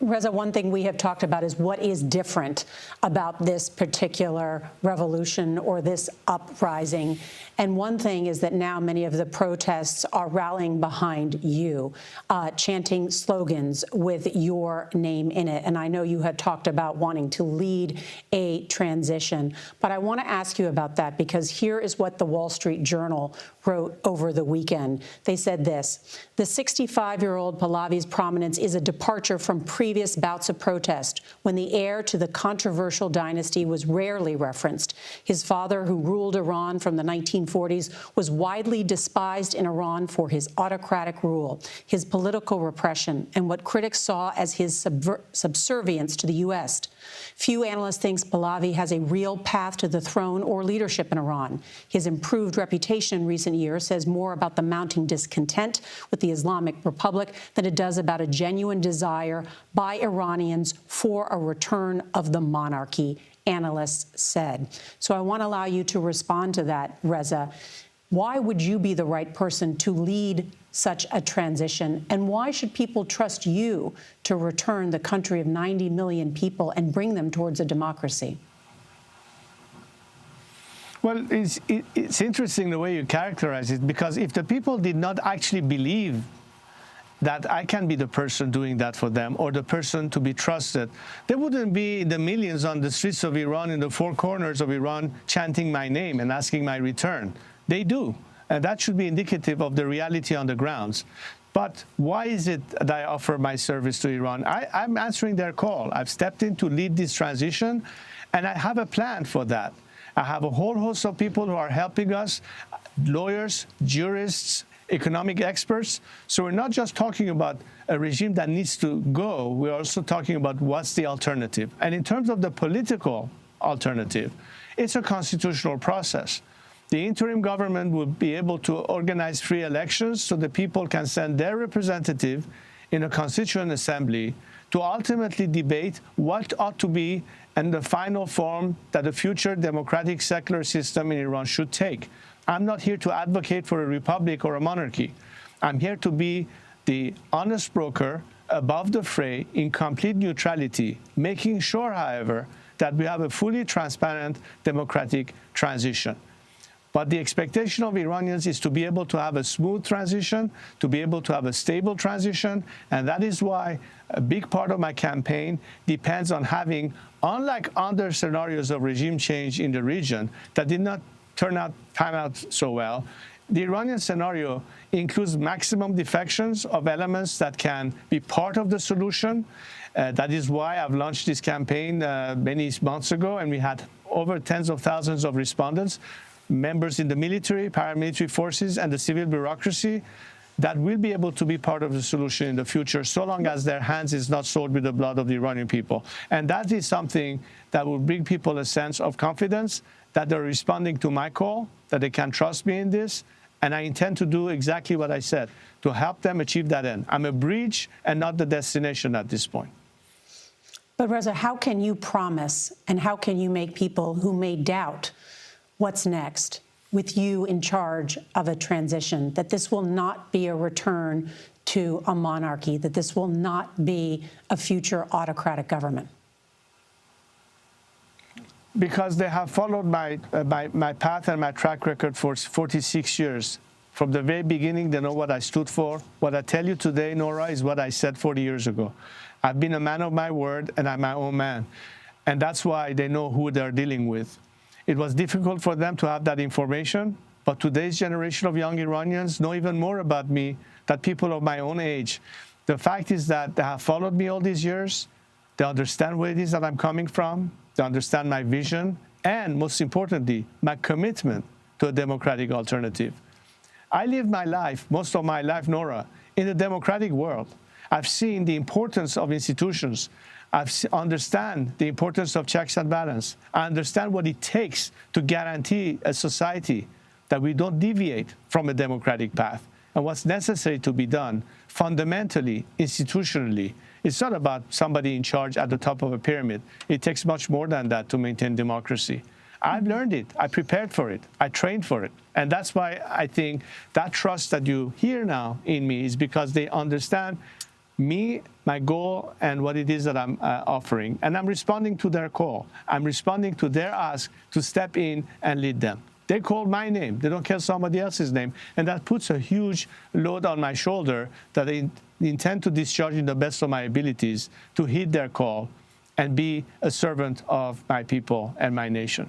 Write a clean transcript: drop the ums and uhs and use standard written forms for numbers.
Reza, one thing we have talked about is what is different about this particular revolution or this uprising. And one thing is that now many of the protests are rallying behind you, chanting slogans with your name in it. And I know you had talked about wanting to lead a transition. But I want to ask you about that, because here is what the Wall Street Journal wrote over the weekend. They said this: the 65-year-old Pahlavi's prominence is a departure from previous bouts of protest, when the heir to the controversial dynasty was rarely referenced. His father, who ruled Iran from the 1940s, was widely despised in Iran for his autocratic rule, his political repression, and what critics saw as his subservience to the U.S. Few analysts think Pahlavi has a real path to the throne or leadership in Iran. His improved reputation in recent years says more about the mounting discontent with the Islamic Republic than it does about a genuine desire by Iranians for a return of the monarchy, analysts said. So I want to allow you to respond to that, Reza. Why would you be the right person to lead such a transition? And why should people trust you to return the country of 90 million people and bring them towards a democracy? Well, it's interesting the way you characterize it, because if the people did not actually believe that I can be the person doing that for them, or the person to be trusted, there wouldn't be the millions on the streets of Iran, in the four corners of Iran, chanting my name and asking my return. They do. And that should be indicative of the reality on the grounds. But why is it that I offer my service to Iran? I'm answering their call. I've stepped in to lead this transition, and I have a plan for that. I have a whole host of people who are helping us, lawyers, jurists, economic experts. So we're not just talking about a regime that needs to go. We're also talking about what's the alternative. And in terms of the political alternative, it's a constitutional process. The interim government will be able to organize free elections so the people can send their representative in a constituent assembly to ultimately debate what ought to be and the final form that a future democratic secular system in Iran should take. I'm not here to advocate for a republic or a monarchy. I'm here to be the honest broker above the fray in complete neutrality, making sure, however, that we have a fully transparent democratic transition. But the expectation of Iranians is to be able to have a smooth transition, to be able to have a stable transition, and that is why a big part of my campaign depends on having, unlike other scenarios of regime change in the region that did not pan out so well, the Iranian scenario includes maximum defections of elements that can be part of the solution. That is why I've launched this campaign many months ago, and we had over tens of thousands of respondents, members in the military, paramilitary forces, and the civil bureaucracy that will be able to be part of the solution in the future, so long as their hands is not soiled with the blood of the Iranian people. And that is something that will bring people a sense of confidence that they're responding to my call, that they can trust me in this, and I intend to do exactly what I said, to help them achieve that end. I'm a bridge and not the destination at this point. But Reza, how can you promise, and how can you make people who may doubt what's next, with you in charge of a transition, that this will not be a return to a monarchy, that this will not be a future autocratic government? Because they have followed my path and my track record for 46 years. From the very beginning, they know what I stood for. What I tell you today, Norah, is what I said 40 years ago. I've been a man of my word, and I'm my own man. And that's why they know who they're dealing with. It was difficult for them to have that information, but today's generation of young Iranians know even more about me than people of my own age. The fact is that they have followed me all these years. They understand where it is that I'm coming from. They understand my vision, and most importantly, my commitment to a democratic alternative. I lived my life, most of my life, Norah, in a democratic world. I've seen the importance of institutions. I understand the importance of checks and balance. I understand what it takes to guarantee a society that we don't deviate from a democratic path, and what's necessary to be done fundamentally, institutionally. It's not about somebody in charge at the top of a pyramid. It takes much more than that to maintain democracy. I've learned it. I prepared for it. I trained for it. And that's why I think that trust that you hear now in me is because they understand me, my goal, and what it is that I'm offering. And I'm responding to their call. I'm responding to their ask to step in and lead them. They called my name. They don't call somebody else's name. And that puts a huge load on my shoulder that I intend to discharge in the best of my abilities to heed their call and be a servant of my people and my nation.